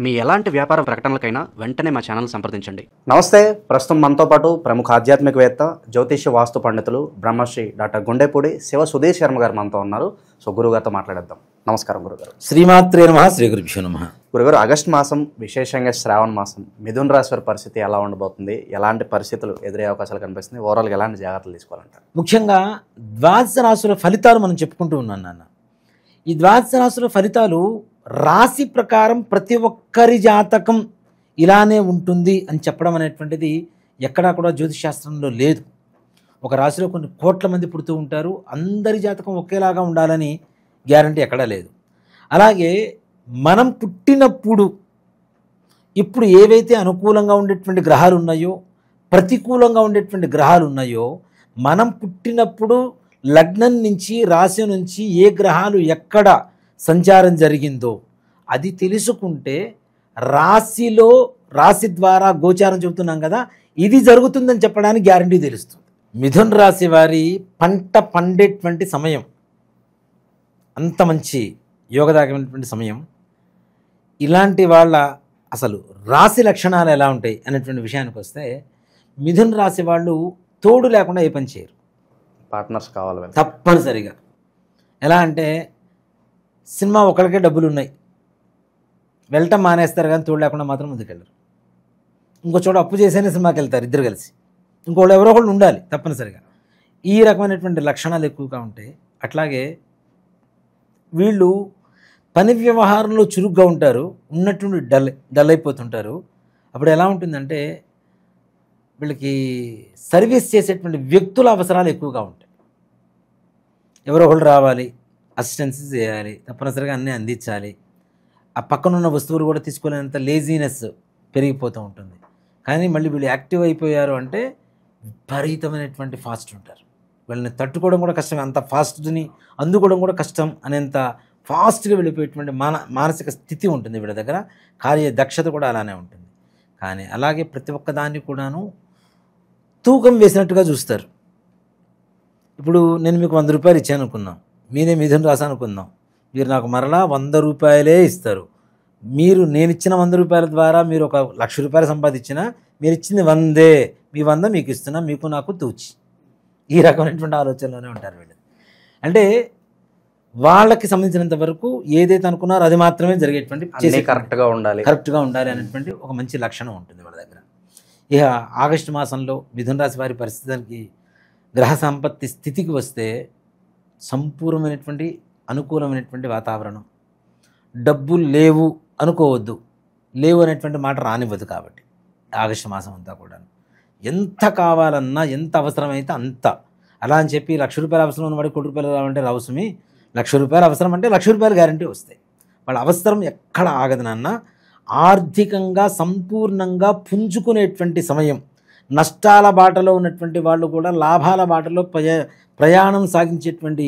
మీ ఎలాంటి వ్యాపార ప్రకటనలకైనా వెంటనే మా ఛానల్ సంప్రదించండి. నమస్తే. ప్రస్తుతం మనతో పాటు ప్రముఖ ఆధ్యాత్మికవేత్త, జ్యోతిష్య వాస్తు పండితులు బ్రహ్మశ్రీ డాక్టర్ గుండెపూడి శివ సుధీర్ శర్మ గారు మనతో ఉన్నారు. సో గురుగారితో మాట్లాడేద్దాం. నమస్కారం గురుగారు. శ్రీమాత్రే నమః. శ్రీ గురుభ్యో నమః. గురుగారు, ఆగస్టు మాసం, విశేషంగా శ్రావణ మాసం, మిథున రాశి వారి పరిస్థితి ఎలా ఉండబోతుంది? ఎలాంటి పరిస్థితులు ఎదురయ్యే అవకాశాలు కనిపిస్తుంది? ఓవరాల్గా ఎలాంటి జాగ్రత్తలు తీసుకోవాలంటారు? ముఖ్యంగా ద్వాదశ రాశుల ఫలితాలు మనం చెప్పుకుంటూ ఉన్నాను నాన్న. ఈ ద్వాదశ రాశుల ఫలితాలు రాశి ప్రకారం ప్రతి ఒక్కరి జాతకం ఇలానే ఉంటుంది అని చెప్పడం అనేటువంటిది ఎక్కడా కూడా జ్యోతిష్ శాస్త్రంలో లేదు. ఒక రాశిలో కొన్ని కోట్ల మంది పుడుతూ ఉంటారు. అందరి జాతకం ఒకేలాగా ఉండాలని గ్యారంటీ ఎక్కడా లేదు. అలాగే మనం పుట్టినప్పుడు ఇప్పుడు ఏవైతే అనుకూలంగా ఉండేటువంటి గ్రహాలు ఉన్నాయో, ప్రతికూలంగా ఉండేటువంటి గ్రహాలు ఉన్నాయో, మనం పుట్టినప్పుడు లగ్నం నుంచి, రాశి నుంచి ఏ గ్రహాలు ఎక్కడ సంచారం జరిగిందో అది తెలుసుకుంటే రాశి ద్వారా గోచారం చెబుతున్నాం కదా, ఇది జరుగుతుందని చెప్పడానికి గ్యారంటీ తెలుస్తుంది. మిథున రాశి వారి పంట పండేటువంటి సమయం, అంత మంచి యోగదాయకమైనటువంటి సమయం. ఇలాంటి వాళ్ళ అసలు రాశి లక్షణాలు ఎలా ఉంటాయి అనేటువంటి విషయానికి వస్తే, మిథున రాశి వాళ్ళు తోడు లేకుండా ఏ పని చేయరు. పార్ట్నర్స్ కావాలి తప్పనిసరిగా. ఎలా అంటే సినిమా ఒకరికే డబ్బులు ఉన్నాయి, వెళ్ళటం మానేస్తారు కానీ తోడు లేకుండా మాత్రం ముందుకెళ్ళరు. ఇంకో చోట అప్పు చేసేనే సినిమాకి వెళ్తారు ఇద్దరు కలిసి. ఇంకోళ్ళు ఎవరో ఒకళ్ళు ఉండాలి తప్పనిసరిగా. ఈ రకమైనటువంటి లక్షణాలు ఎక్కువగా ఉంటాయి. అట్లాగే వీళ్ళు పని వ్యవహారంలో చురుగ్గా ఉంటారు, ఉన్నటువంటి డల్ అయిపోతుంటారు. అప్పుడు ఎలా ఉంటుందంటే వీళ్ళకి సర్వీస్ చేసేటువంటి వ్యక్తుల అవసరాలు ఎక్కువగా ఉంటాయి. ఎవరో ఒకళ్ళు రావాలి, అసిస్టెన్సీ చేయాలి, తప్పనిసరిగా అన్నీ అందించాలి. ఆ పక్కనున్న వస్తువులు కూడా తీసుకోలేనంత లేజీనెస్ పెరిగిపోతూ ఉంటుంది. కానీ మళ్ళీ వీళ్ళు యాక్టివ్ అయిపోయారు అంటే విపరీతమైనటువంటి ఫాస్ట్ ఉంటారు. వీళ్ళని తట్టుకోవడం కూడా కష్టం, అంత ఫాస్ట్ని అందుకోవడం కూడా కష్టం అనేంత ఫాస్ట్గా వెళ్ళిపోయేటువంటి మానసిక స్థితి ఉంటుంది వీళ్ళ దగ్గర. కార్య దక్షత కూడా అలానే ఉంటుంది. కానీ అలాగే ప్రతి ఒక్కదాన్ని కూడాను తూకం వేసినట్టుగా చూస్తారు. ఇప్పుడు నేను మీకు 100 రూపాయలు ఇచ్చాను అనుకుందాం, మీరే మిథున రాశి అనుకుందాం. మీరు నాకు మరలా 100 రూపాయలే ఇస్తారు. నేను ఇచ్చిన 100 రూపాయల ద్వారా మీరు 1,00,000 రూపాయలు సంపాదించినా మీరు ఇచ్చింది 100, మీ 100 మీకు ఇస్తున్నా, మీకు నాకు తూచి. ఈ రకమైనటువంటి ఆలోచనలోనే ఉంటారు వీళ్ళు. అంటే వాళ్ళకి సంబంధించినంత వరకు ఏదైతే అనుకున్నారో అది మాత్రమే జరిగేటువంటి, కరెక్ట్గా ఉండాలి అనేటువంటి ఒక మంచి లక్షణం ఉంటుంది వాళ్ళ దగ్గర. ఇక ఆగస్టు మాసంలో మిథున రాశి వారి పరిస్థితులకి, గ్రహ సంపత్తి స్థితికి వస్తే సంపూర్ణమైనటువంటి అనుకూలమైనటువంటి వాతావరణం. డబ్బులు లేవు అనుకోవద్దు, లేవు అనేటువంటి మాట రానివ్వదు. కాబట్టి ఆగస్టు మాసం అంతా కూడా ఎంత కావాలన్నా, ఎంత అవసరమైతే అంత. అలా అని చెప్పి 1,00,000 రూపాయలు అవసరం ఉన్నవాడు 1,00,00,000 రూపాయలు రావాలంటే రావుసుమి. 1,00,000 రూపాయలు అవసరం అంటే 1,00,000 రూపాయలు గ్యారంటీ వస్తాయి. వాళ్ళ అవసరం ఎక్కడ ఆగదు నాన్న. ఆర్థికంగా సంపూర్ణంగా పుంజుకునేటువంటి సమయం. నష్టాల బాటలో ఉన్నటువంటి వాళ్ళు కూడా లాభాల బాటలో ప్రయాణం సాగించేటువంటి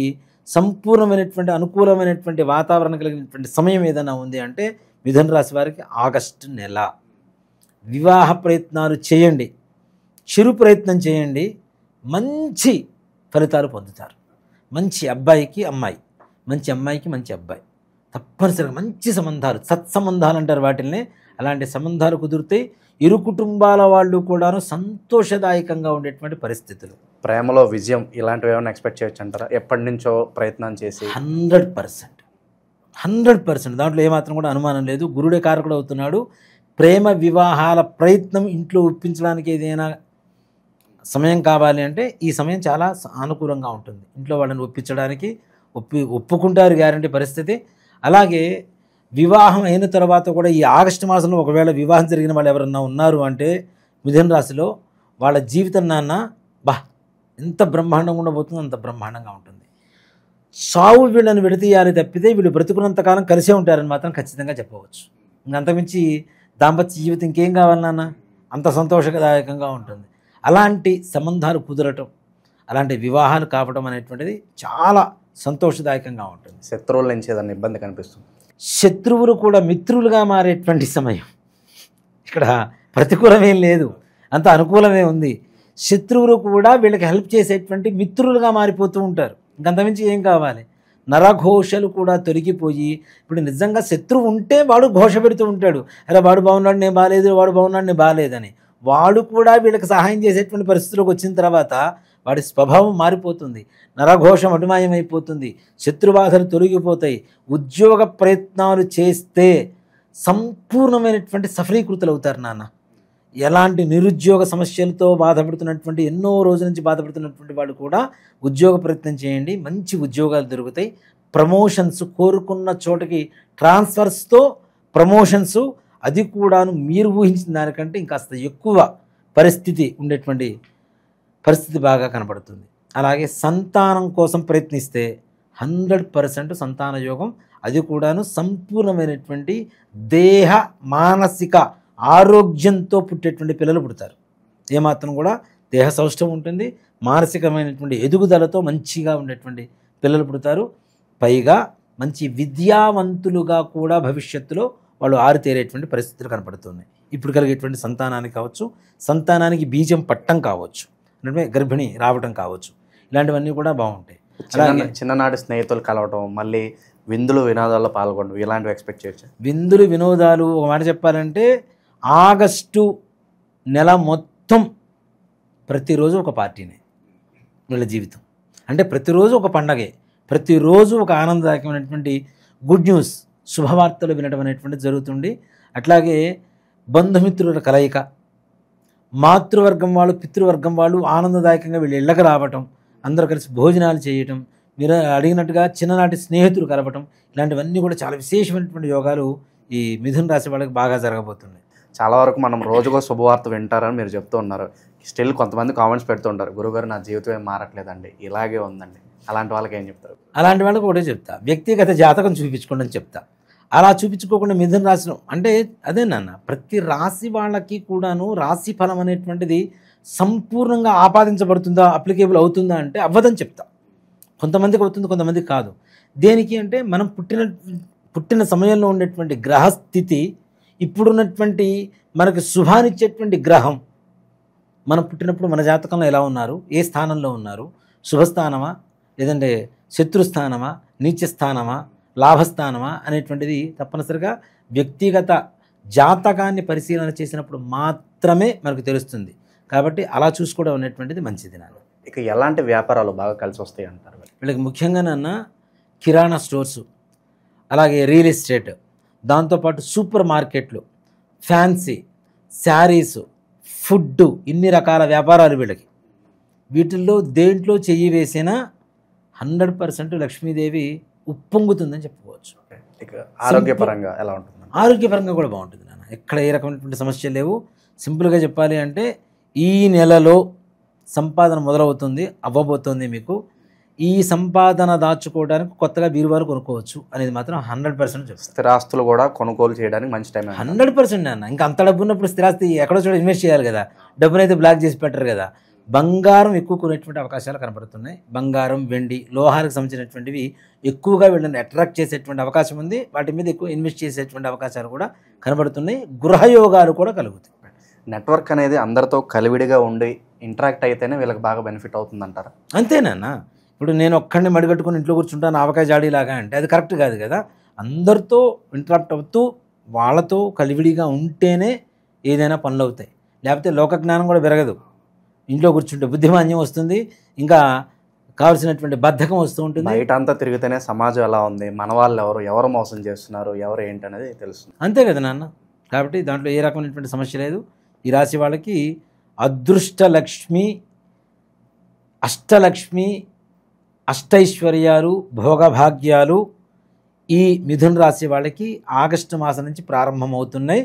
సంపూర్ణమైనటువంటి అనుకూలమైనటువంటి వాతావరణం కలిగినటువంటి సమయం ఏదైనా ఉంది అంటే మిథున రాశి వారికి ఆగస్టు నెల. వివాహ ప్రయత్నాలు చేయండి, చిరు ప్రయత్నం చేయండి, మంచి ఫలితాలు పొందుతారు. మంచి అబ్బాయికి అమ్మాయి, మంచి అమ్మాయికి మంచి అబ్బాయి, తప్పనిసరిగా మంచి సంబంధాలు, సత్సంబంధాలు అంటారు వాటిల్ని. అలాంటి సంబంధాలు కుదురుతాయి. ఇరు కుటుంబాల వాళ్ళు కూడాను సంతోషదాయకంగా ఉండేటువంటి పరిస్థితులు. ప్రేమలో విజయం ఇలాంటివి ఏమైనా ఎక్స్పెక్ట్ చేయొచ్చు అంటారా? ఎప్పటి నుంచో ప్రయత్నం చేసి 100% దాంట్లో ఏమాత్రం కూడా అనుమానం లేదు. గురుడే కారకుడు అవుతున్నాడు. ప్రేమ వివాహాల ప్రయత్నం ఇంట్లో ఒప్పించడానికి ఏదైనా సమయం కావాలి అంటే ఈ సమయం చాలా అనుకూలంగా ఉంటుంది. ఇంట్లో వాళ్ళని ఒప్పించడానికి ఒప్పుకుంటారు గ్యారంటీ పరిస్థితి. అలాగే వివాహం అయిన తర్వాత కూడా ఈ ఆగస్టు మాసంలో ఒకవేళ వివాహం జరిగిన వాళ్ళు ఎవరన్నా ఉన్నారు అంటే మిథున రాశిలో, వాళ్ళ జీవితం నాన్న ఎంత బ్రహ్మాండంగా ఉండబోతుందో అంత బ్రహ్మాండంగా ఉంటుంది. సావు వీళ్ళని విడతీయాలి తప్పితే వీళ్ళు బ్రతుకున్నంతకాలం కలిసే ఉంటారని మాత్రం ఖచ్చితంగా చెప్పవచ్చు. అంతకుమించి దాంపత్య జీవితం ఇంకేం కావాలి నాన్న, అంత సంతోషదాయకంగా ఉంటుంది. అలాంటి సంబంధాలు కుదరటం, అలాంటి వివాహాలు కావడం అనేటువంటిది చాలా సంతోషదాయకంగా ఉంటుంది. శత్రువుల నుంచి ఏదైనా ఇబ్బంది కనిపిస్తుంది. శత్రువులు కూడా మిత్రులుగా మారేటువంటి సమయం. ఇక్కడ ప్రతికూలమేం లేదు, అంత అనుకూలమే ఉంది. శత్రువులు కూడా వీళ్ళకి హెల్ప్ చేసేటువంటి మిత్రులుగా మారిపోతూ ఉంటారు. ఇంకంతమించి ఏం కావాలి? నరఘోషలు కూడా తొలగిపోయి, ఇప్పుడు నిజంగా శత్రువు ఉంటే వాడు ఘోష పెడుతూ ఉంటాడు, అరే వాడు బాగున్నాడు నేను బాగాలేదు, వాడు బాగున్నాడు నేను బాగాలేదని. వాడు కూడా వీళ్ళకి సహాయం చేసేటువంటి పరిస్థితులకు వచ్చిన తర్వాత వాడి స్వభావం మారిపోతుంది, నరఘోషం అటుమాయమైపోతుంది, శత్రుబాధలు తొలగిపోతాయి. ఉద్యోగ ప్రయత్నాలు చేస్తే సంపూర్ణమైనటువంటి సఫలీకృతులు అవుతారు నాన్న. ఎలాంటి నిరుద్యోగ సమస్యలతో బాధపడుతున్నటువంటి, ఎన్నో రోజుల నుంచి బాధపడుతున్నటువంటి వాళ్ళు కూడా ఉద్యోగ ప్రయత్నం చేయండి, మంచి ఉద్యోగాలు దొరుకుతాయి. ప్రమోషన్స్, కోరుకున్న చోటకి ట్రాన్స్ఫర్స్తో ప్రమోషన్స్, అది కూడాను మీరు ఊహించిన దానికంటే ఇంకాస్త ఎక్కువ పరిస్థితి ఉండేటువంటి పరిస్థితి బాగా కనబడుతుంది. అలాగే సంతానం కోసం ప్రయత్నిస్తే 100% సంతాన యోగం, అది కూడాను సంపూర్ణమైనటువంటి దేహ మానసిక ఆరోగ్యంతో పుట్టేటువంటి పిల్లలు పుడతారు. ఏమాత్రం కూడా దేహ సౌష్ఠవం ఉంటుంది, మానసికమైనటువంటి ఎదుగుదలతో మంచిగా ఉండేటువంటి పిల్లలు పుడతారు. పైగా మంచి విద్యావంతులుగా కూడా భవిష్యత్తులో వాళ్ళు ఆరితేరేటువంటి పరిస్థితులు కనపడుతున్నాయి. ఇప్పుడు కలిగేటువంటి సంతానానికి కావచ్చు, సంతానానికి బీజం పట్టం కావచ్చు, అంటే గర్భిణి రావటం కావచ్చు, ఇలాంటివన్నీ కూడా బాగుంటాయి. చిన్ననాటి స్నేహితులు కలవటం, మళ్ళీ విందులు వినోదాల్లో పాల్గొనడం, ఇలాంటివి ఎక్స్పెక్ట్ చేయొచ్చు. విందులు వినోదాలు, ఒక మాట చెప్పాలంటే ఆగస్టు నెల మొత్తం ప్రతిరోజు ఒక పార్టీనే వీళ్ళ జీవితం. అంటే ప్రతిరోజు ఒక పండగే, ప్రతిరోజు ఒక ఆనందదాయకమైనటువంటి గుడ్ న్యూస్, శుభవార్తలు వినడం అనేటువంటిది జరుగుతుంది. అట్లాగే బంధుమిత్రుల కలయిక, మాతృవర్గం వాళ్ళు పితృవర్గం వాళ్ళు ఆనందదాయకంగా వీళ్ళు ఇళ్ళకి రావటం, అందరూ కలిసి భోజనాలు చేయటం, మీరు అడిగినట్టుగా చిన్ననాటి స్నేహితులు కలవటం, ఇలాంటివన్నీ కూడా చాలా విశేషమైనటువంటి యోగాలు ఈ మిథున రాశి వాళ్ళకి బాగా జరగబోతున్నాయి. చాలా వరకు మనం రోజుకో శుభవార్త వింటారని మీరు చెప్తూ ఉన్నారు. స్టిల్ కొంతమంది కామెంట్స్ పెడుతూ ఉంటారు, గురుగారు నా జీవితం ఏం మారట్లేదండి, ఇలాగే ఉందండి. అలాంటి వాళ్ళకి ఏం చెప్తారు? అలాంటి వాళ్ళకి ఒకటే చెప్తా, వ్యక్తిగత జాతకం చూపించుకోండి అని చెప్తా. అలా చూపించుకోకుండా మిథున రాశిలో అంటే అదే నాన్న, ప్రతి రాశి వాళ్ళకి కూడాను రాశి ఫలం అనేటువంటిది సంపూర్ణంగా ఆపాదించబడుతుందా, అప్లికేబుల్ అవుతుందా అంటే అవ్వదని చెప్తా. కొంతమందికి అవుతుంది, కొంతమందికి కాదు. దేనికి అంటే మనం పుట్టిన సమయంలో ఉండేటువంటి గ్రహస్థితి, ఇప్పుడున్నటువంటి మనకు శుభాన్నిచ్చేటువంటి గ్రహం, మనం పుట్టినప్పుడు మన జాతకంలో ఎలా ఉన్నారు, ఏ స్థానంలో ఉన్నారు, శుభస్థానమా లేదంటే శత్రుస్థానమా, నీచస్థానమా, లాభస్థానమా అనేటువంటిది తప్పనిసరిగా వ్యక్తిగత జాతకాన్ని పరిశీలన చేసినప్పుడు మాత్రమే మనకు తెలుస్తుంది. కాబట్టి అలా చూసుకోవడం అనేటువంటిది మంచిది నాన్న. ఇక ఎలాంటి వ్యాపారాలు బాగా కలిసి వస్తాయి అంటారు? వీళ్ళకి ముఖ్యంగా నాన్న కిరాణా స్టోర్సు, అలాగే రియల్ ఎస్టేట్, దాంతోపాటు సూపర్ మార్కెట్లు, ఫ్యాన్సీ, శారీసు, ఫుడ్డు, ఇన్ని రకాల వ్యాపారాలు వీళ్ళకి. వీటిల్లో దేంట్లో చెయ్యి వేసినా 100% లక్ష్మీదేవి ఉప్పొంగుతుందని చెప్పుకోవచ్చు. ఇక ఆరోగ్యపరంగా ఎలా ఉంటుంది? ఆరోగ్యపరంగా కూడా బాగుంటుంది నాన్న, ఎక్కడ ఏ రకమైనటువంటి సమస్యలు లేవు. సింపుల్గా చెప్పాలి అంటే ఈ నెలలో సంపాదన మొదలవుతుంది, అవ్వబోతుంది మీకు. ఈ సంపాదన దాచుకోవడానికి కొత్తగా బీరువాలు కొనుక్కోవచ్చు అనేది మాత్రం 100% చెప్తాను. స్థిరాస్తులు కూడా కొనుగోలు చేయడానికి మంచి టైం. 100% అన్న. ఇంకా అంత డబ్బు ఉన్నప్పుడు స్థిరాస్తి ఎక్కడో చోట ఇన్వెస్ట్ చేయాలి కదా, డబ్బునైతే బ్లాక్ చేసి పెట్టరు కదా. బంగారం ఎక్కువ కొనేటువంటి అవకాశాలు కనబడుతున్నాయి. బంగారం, వెండి, లోహాలకు సంబంధించినటువంటివి ఎక్కువగా వీళ్ళని అట్రాక్ట్ చేసేటువంటి అవకాశం ఉంది. వాటి మీద ఎక్కువ ఇన్వెస్ట్ చేసేటువంటి అవకాశాలు కూడా కనబడుతున్నాయి. గృహయోగాలు కూడా కలుగుతాయి. నెట్వర్క్ అనేది అందరితో కలివిడిగా ఉండి ఇంటరాక్ట్ అయితేనే వీళ్ళకి బాగా బెనిఫిట్ అవుతుందంటారా? అంతేనా? ఇప్పుడు నేను ఒక్కడిని మడిగట్టుకుని ఇంట్లో కూర్చుంటాను ఆవకాయ జాడీలాగా అంటే అది కరెక్ట్ కాదు కదా. అందరితో ఇంటరాక్ట్ అవుతూ వాళ్ళతో కలివిడిగా ఉంటేనే ఏదైనా పనులు అవుతాయి. లేకపోతే లోకజ్ఞానం కూడా పెరగదు. ఇంట్లో కూర్చుంటే బుద్ధిమాన్యం వస్తుంది, ఇంకా కావాల్సినటువంటి బద్ధకం వస్తూ ఉంటుంది. బయట అంతా తిరిగితేనే సమాజం ఎలా ఉంది, మన వాళ్ళు ఎవరు మోసం చేస్తున్నారు, ఎవరు ఏంటి అనేది తెలుస్తుంది. అంతే కదా నాన్న. కాబట్టి దాంట్లో ఏ రకమైనటువంటి సమస్య లేదు. ఈ రాశి వాళ్ళకి అదృష్టలక్ష్మి, అష్టలక్ష్మి, అష్టైశ్వర్యాలు, భోగభాగ్యాలు ఈ మిథున రాశి వాళ్ళకి ఆగస్టు మాసం నుంచి ప్రారంభమవుతున్నాయి.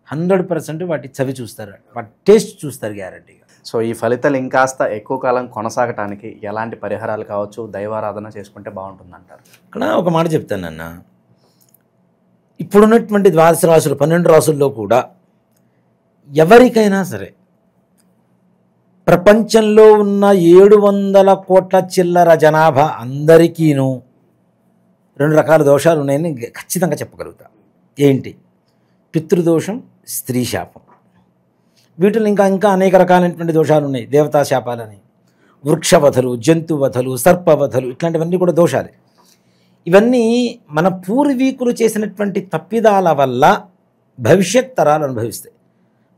100% వాటి చవి చూస్తారు, వాటి టేస్ట్ చూస్తారు గ్యారంటీగా. సో ఈ ఫలితాలు ఇంకాస్త ఎక్కువ కాలం కొనసాగటానికి ఎలాంటి పరిహారాలు కావచ్చు, దైవారాధన చేసుకుంటే బాగుంటుందంటారు? ఇక్కడ ఒక మాట చెప్తానన్న, ఇప్పుడున్నటువంటి 12 రాశులు 12 రాశుల్లో కూడా ఎవరికైనా సరే ప్రపంచంలో ఉన్న 700 కోట్ల చిల్లర జనాభా అందరికీనూ 2 రకాల దోషాలు ఉన్నాయని ఖచ్చితంగా చెప్పగలుగుతా. ఏంటి? పితృదోషం, స్త్రీ శాపం. వీటిలో ఇంకా అనేక రకాలైనటువంటి దోషాలు ఉన్నాయి. దేవతా శాపాలని, వృక్షవధలు, జంతువధలు, సర్పవధలు, ఇట్లాంటివన్నీ కూడా దోషాలే. ఇవన్నీ మన పూర్వీకులు చేసినటువంటి తప్పిదాల వల్ల భవిష్యత్ తరాలు అనుభవిస్తాయి.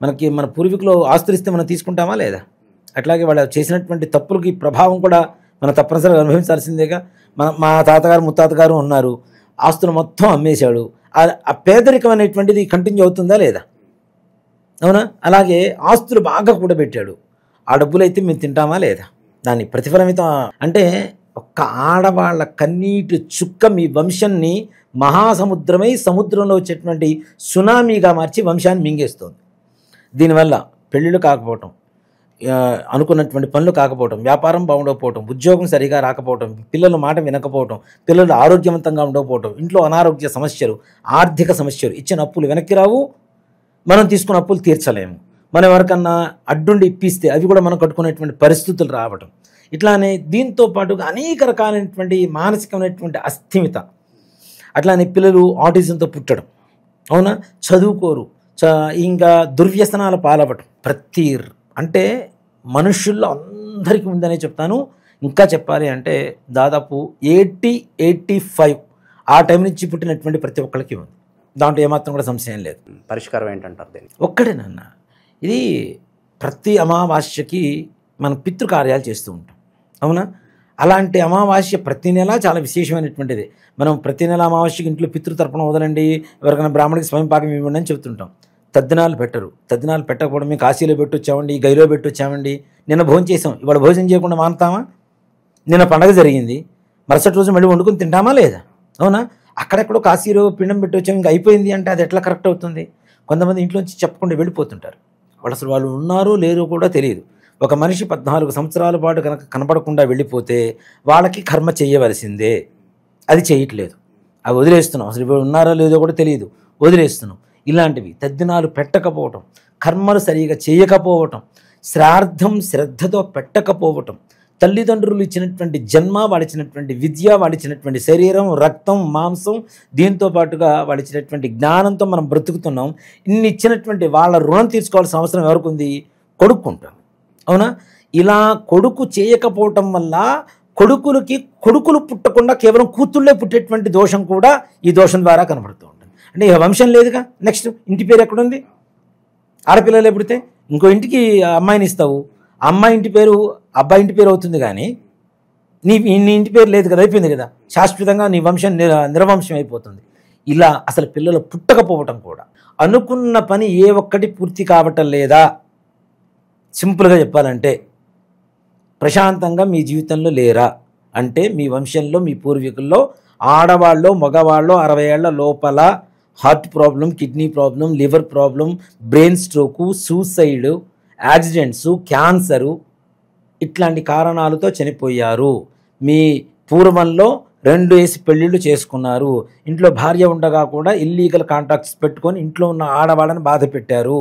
మన పూర్వీకులు ఆస్తులు ఇస్తే మనం తీసుకుంటామా లేదా? అట్లాగే వాళ్ళు చేసినటువంటి తప్పులకి ప్రభావం కూడా మనం తప్పనిసరిగా అనుభవించాల్సిందేగా. మా తాతగారు ముత్తాతగారు ఉన్నారు, ఆస్తులు మొత్తం అమ్మేశాడు, ఆ పేదరికం అనేటువంటిది కంటిన్యూ అవుతుందా లేదా? అవునా? అలాగే ఆస్తులు బాగా కూడబెట్టాడు, ఆ డబ్బులు అయితే మేము తింటామా లేదా? దాని ప్రతిఫలమితం అంటే ఒక్క ఆడవాళ్ళ కన్నీటి చుక్క మీ వంశాన్ని మహాసముద్రమై సముద్రంలో వచ్చేటువంటి సునామీగా మార్చి వంశాన్ని మింగేస్తుంది. దీనివల్ల పెళ్ళిళ్ళు కాకపోవటం, అనుకున్నటువంటి పనులు కాకపోవటం, వ్యాపారం బాగుండకపోవటం, ఉద్యోగం సరిగా రాకపోవటం, పిల్లల మాట వినకపోవటం, పిల్లలు ఆరోగ్యవంతంగా ఉండకపోవటం, ఇంట్లో అనారోగ్య సమస్యలు, ఆర్థిక సమస్యలు, ఇచ్చిన అప్పులు వెనక్కి రావు, మనం తీసుకున్న అప్పులు తీర్చలేము, మనం ఎవరికన్నా అడ్డుండి ఇప్పిస్తే అవి కూడా మనం కట్టుకునేటువంటి పరిస్థితులు రావటం, ఇట్లానే దీంతో పాటుగా అనేక రకాలైనటువంటి మానసికమైనటువంటి అస్థిమిత, అట్లానే పిల్లలు ఆటిజంతో పుట్టడం, అవునా, చదువుకోరు, ఇంకా దుర్వ్యసనాల పాలవ్వటం, అంటే మనుషుల్లో అందరికీ ఉందనే చెప్తాను. ఇంకా చెప్పాలి అంటే దాదాపు 85 ఆ టైం నుంచి పుట్టినటువంటి ప్రతి ఒక్కరికి ఉంది. దాంట్లో ఏమాత్రం కూడా సంశయం లేదు. పరిష్కారం ఏంటంటారు దీనికి? ఒక్కడేనన్న, ఇది ప్రతి అమావాస్యకి మనం పితృకార్యాలు చేస్తూ ఉంటాం, అవునా. అలాంటి అమావాస్య ప్రతి నెల చాలా విశేషమైనటువంటిది. మనం ప్రతి నెల అమావాస్యకి ఇంట్లో పితృతర్పణం వదలండి, ఎవరికైనా బ్రాహ్మణికి స్వయం పాకం ఇవ్వండి అని చెప్తుంటాం. తద్దినాలు పెట్టరు. తద్దినాలు పెట్టకపోవడం, మేము కాశీలో పెట్టొచ్చామండి, గైలో పెట్టొచ్చామండి, నిన్న భోజనం చేసాం, ఇవాళ భోజనం చేయకుండా మానుతామా? నిన్న పండగ జరిగింది, మరుసటి రోజు మళ్ళీ వండుకొని తింటామా లేదా? అవునా. అక్కడెక్కడో కాశీలో పిండం పెట్టొచ్చాం, ఇంకా అయిపోయింది అంటే అది ఎట్లా కరెక్ట్ అవుతుంది? కొంతమంది ఇంట్లోంచి చెప్పకుండా వెళ్ళిపోతుంటారు. వాళ్ళు ఉన్నారో లేరో కూడా తెలియదు. ఒక మనిషి 14 సంవత్సరాల పాటు కనుక కనపడకుండా వెళ్ళిపోతే వాళ్ళకి కర్మ చేయవలసిందే. అది చేయట్లేదు, అవి వదిలేస్తున్నాం. అసలు ఇప్పుడు ఉన్నారో లేదో కూడా తెలియదు, వదిలేస్తున్నాం. ఇలాంటివి తద్దినాలు పెట్టకపోవటం, కర్మలు సరిగా చేయకపోవటం, శ్రాద్ధం శ్రద్ధతో పెట్టకపోవటం, తల్లిదండ్రులు ఇచ్చినటువంటి జన్మ, వాడిచ్చినటువంటి విద్య, వాడిచ్చినటువంటి శరీరం, రక్తం, మాంసం, దీంతో పాటుగా వాడిచ్చినటువంటి జ్ఞానంతో మనం బ్రతుకుతున్నాం. ఇన్ని ఇచ్చినటువంటి వాళ్ళ రుణం తీర్చుకోవాల్సిన అవసరం ఎవరికి ఉంది? కొడుకుంటాం, అవునా. ఇలా కొడుకు చేయకపోవటం వల్ల కొడుకులు పుట్టకుండా కేవలం కూతుళ్ళే పుట్టేటువంటి దోషం కూడా ఈ దోషం ద్వారా కనబడుతూ ఉంటుంది. అంటే ఇక వంశం లేదుగా. నెక్స్ట్ ఇంటి పేరు ఎక్కడుంది? ఆడపిల్లలే పుడితే ఇంకో ఇంటికి అమ్మాయిని ఇస్తావు, అమ్మాయి ఇంటి పేరు అబ్బాయి ఇంటి పేరు అవుతుంది, కానీ నీ ఇంటి పేరు లేదు కదా, అయిపోయింది కదా, శాశ్వతంగా నీ వంశం నిర్వంశం అయిపోతుంది. ఇలా అసలు పిల్లలు పుట్టకపోవటం కూడా, అనుకున్న పని ఏ ఒక్కటి పూర్తి కావటం లేదా. సింపుల్గా చెప్పాలంటే ప్రశాంతంగా మీ జీవితంలో లేరా అంటే మీ వంశంలో, మీ పూర్వీకుల్లో ఆడవాళ్ళు మగవాళ్ళు 60 ఏళ్ల లోపల heart problem, kidney problem, liver problem, brain stroke, suicide, accidents, cancer, ఇట్లాంటి కారణాలతో చనిపోయారు. మీ పూర్వంలో 2 వేసి పెళ్ళిళ్ళు చేసుకున్నారు, ఇంట్లో భార్య ఉండగా కూడా ఇల్లీగల్ కాంట్రాక్ట్స్ పెట్టుకొని ఇంట్లో ఉన్న ఆడవాళ్ళని బాధ పెట్టారు.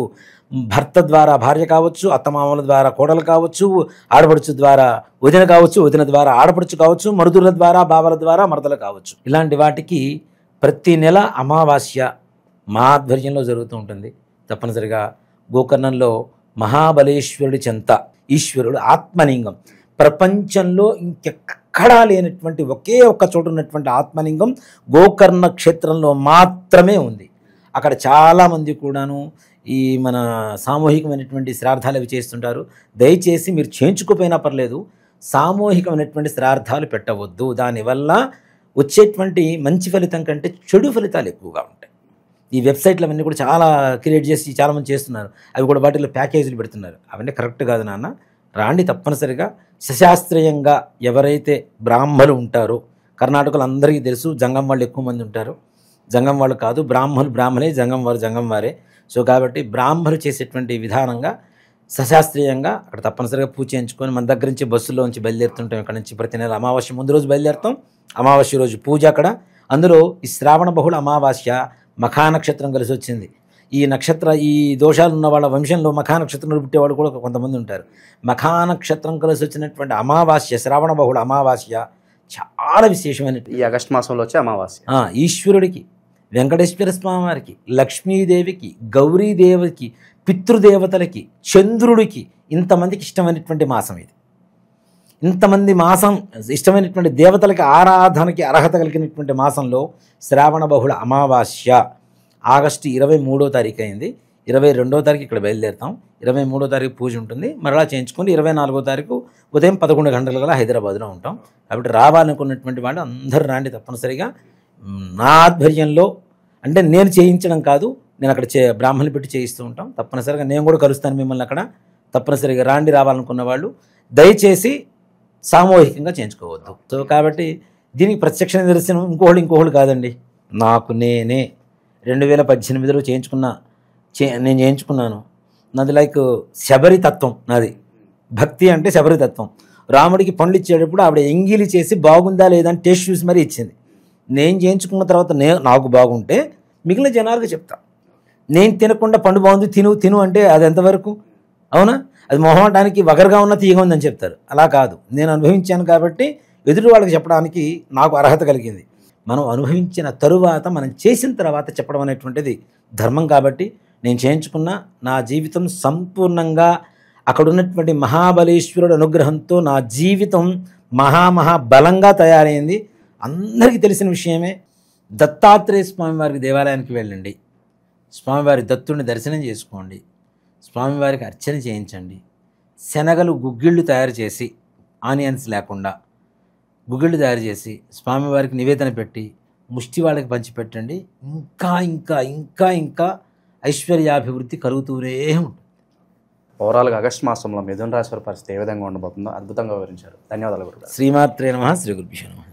భర్త ద్వారా భార్య కావచ్చు, అత్తమామల ద్వారా కోడలు కావచ్చు, ఆడపడుచు ద్వారా వదిన కావచ్చు, వదిన ద్వారా ఆడపడుచు కావచ్చు, మరుదుల ద్వారా బావల ద్వారా మరదలు కావచ్చు. ఇలాంటి వాటికి ప్రతి నెల అమావాస్య మా ఆధ్వర్యంలో జరుగుతూ ఉంటుంది. తప్పనిసరిగా గోకర్ణంలో మహాబలేశ్వరుడి చెంత ఈశ్వరుడు ఆత్మలింగం, ప్రపంచంలో ఇంకెక్కడా లేనటువంటి ఒకే ఒక్క చోటు ఉన్నటువంటి ఆత్మలింగం గోకర్ణ క్షేత్రంలో మాత్రమే ఉంది. అక్కడ చాలామంది కూడాను ఈ మన సామూహికమైనటువంటి శ్రాద్ధాలు అవి చేస్తుంటారు. దయచేసి మీరు చేయించుకోపోయినా పర్లేదు, సామూహికమైనటువంటి శ్రాద్ధాలు పెట్టవద్దు. దానివల్ల వచ్చేటువంటి మంచి ఫలితం కంటే చెడు ఫలితాలు ఎక్కువగా ఉంటాయి. ఈ వెబ్సైట్లు అవన్నీ కూడా చాలా క్రియేట్ చేసి చాలామంది చేస్తున్నారు, అవి కూడా వాటిలో ప్యాకేజీలు పెడుతున్నారు. అవన్నీ కరెక్ట్ కాదు నాన్న. రాండి, తప్పనిసరిగా సశాస్త్రీయంగా ఎవరైతే బ్రాహ్మలు ఉంటారో, కర్ణాటకలో అందరికీ తెలుసు జంగం వాళ్ళు ఎక్కువ మంది ఉంటారు. జంగం వాళ్ళు కాదు, బ్రాహ్మలే, జంగం వారే. సో కాబట్టి బ్రాహ్మలు చేసేటువంటి విధానంగా సశాస్త్రీయంగా అక్కడ తప్పనిసరిగా పూజ చేయించుకొని మన దగ్గర నుంచి బస్సులోంచి బయలుదేరుతుంటాం. ఇక్కడ నుంచి ప్రతి నెల అమావాస్య ముందు రోజు బయలుదేరుతాం, అమావాస్య రోజు పూజ అక్కడ. అందులో ఈ శ్రావణ బహుళ అమావాస్య మఖా నక్షత్రం కలిసి వచ్చింది. ఈ దోషాలు ఉన్న వాళ్ళ వంశంలో మఖా నక్షత్రంలో పుట్టేవాళ్ళు కూడా కొంతమంది ఉంటారు. మఖా నక్షత్రం కలిసి వచ్చినటువంటి అమావాస్య, శ్రావణ బహుళ అమావాస్య చాలా విశేషమైన ఈ ఆగస్టు మాసంలో వచ్చే అమావాస్య. ఈశ్వరుడికి, వెంకటేశ్వర స్వామి వారికి, లక్ష్మీదేవికి, గౌరీదేవికి, పితృదేవతలకి, చంద్రుడికి, ఇంతమందికి ఇష్టమైనటువంటి మాసం ఇది. ఇంతమంది మాసం ఇష్టమైనటువంటి దేవతలకి ఆరాధనకి అర్హత కలిగినటువంటి మాసంలో శ్రావణ బహుళ అమావాస్య ఆగస్టు 23వ తారీఖు అయింది. 22వ తారీఖు ఇక్కడ బయలుదేరుతాం. 23వ తారీఖు పూజ ఉంటుంది. మరలా చేయించుకొని 24వ తారీఖు ఉదయం 11 గంటల కల్లా హైదరాబాద్లో ఉంటాం. కాబట్టి రావాలనుకున్నటువంటి వాళ్ళు అందరూ రాండి తప్పనిసరిగా. నా ఆధ్వర్యంలో, అంటే నేను చేయించడం కాదు, నేను అక్కడ బ్రాహ్మణులు పెట్టి చేయిస్తూ ఉంటాం. తప్పనిసరిగా నేను కూడా కలుస్తాను మిమ్మల్ని అక్కడ. తప్పనిసరిగా రాండి రావాలనుకున్న వాళ్ళు. దయచేసి సామూహికంగా చేయించుకోవద్దు. సో కాబట్టి దీనికి ప్రత్యక్ష నిదర్శనం ఇంకోళ్ళు కాదండి, నాకు నేనే 2018లో నేను చేయించుకున్నాను. నాది లైక్ శబరి తత్వం. నాది భక్తి అంటే శబరి తత్వం. రాముడికి పండ్లు ఇచ్చేటప్పుడు ఆవిడ ఎంగిలి చేసి బాగుందా లేదా అని టేస్ట్ చూసి మరీ ఇచ్చింది. నేను చేయించుకున్న తర్వాత నాకు బాగుంటే మిగిలిన జనాలకు చెప్తా. నేను తినకుండా పండు బాగుంది తిను అంటే అది ఎంతవరకు? అవునా? అది మొహమాటానికి వగరుగా ఉన్న తీయగా ఉందని చెప్తారు. అలా కాదు, నేను అనుభవించాను కాబట్టి ఎదుటి వాళ్ళకి చెప్పడానికి నాకు అర్హత కలిగింది. మనం అనుభవించిన తరువాత, మనం చేసిన తర్వాత చెప్పడం అనేటువంటిది ధర్మం. కాబట్టి నేను చేయించుకున్న నా జీవితం సంపూర్ణంగా అక్కడ ఉన్నటువంటి మహాబలేశ్వరుడు అనుగ్రహంతో నా జీవితం మహాబలంగా తయారైంది. అందరికీ తెలిసిన విషయమే. దత్తాత్రేయ స్వామివారికి దేవాలయానికి వెళ్ళండి, స్వామివారి దత్తుడిని దర్శనం చేసుకోండి, స్వామివారికి అర్చన చేయించండి. శనగలు గుగ్గిళ్ళు తయారు చేసి, ఆనియన్స్ లేకుండా గుగ్గిళ్ళు తయారు చేసి స్వామివారికి నివేదన పెట్టి ముష్టి వాళ్ళకి పంచిపెట్టండి. ఇంకా ఇంకా ఇంకా ఇంకా ఐశ్వర్యాభివృద్ధి కలుగుతూనే ఉంటుంది. ఓవరాల్గా ఆగస్టు మాసంలో మిథున రాశి వారి పరిస్థితి ఏ విధంగా ఉండబోతుందో అద్భుతంగా వివరించారు. ధన్యవాదాలు గురుగారు. శ్రీమాత్రే నమః. శ్రీ గురుభ్యో నమః.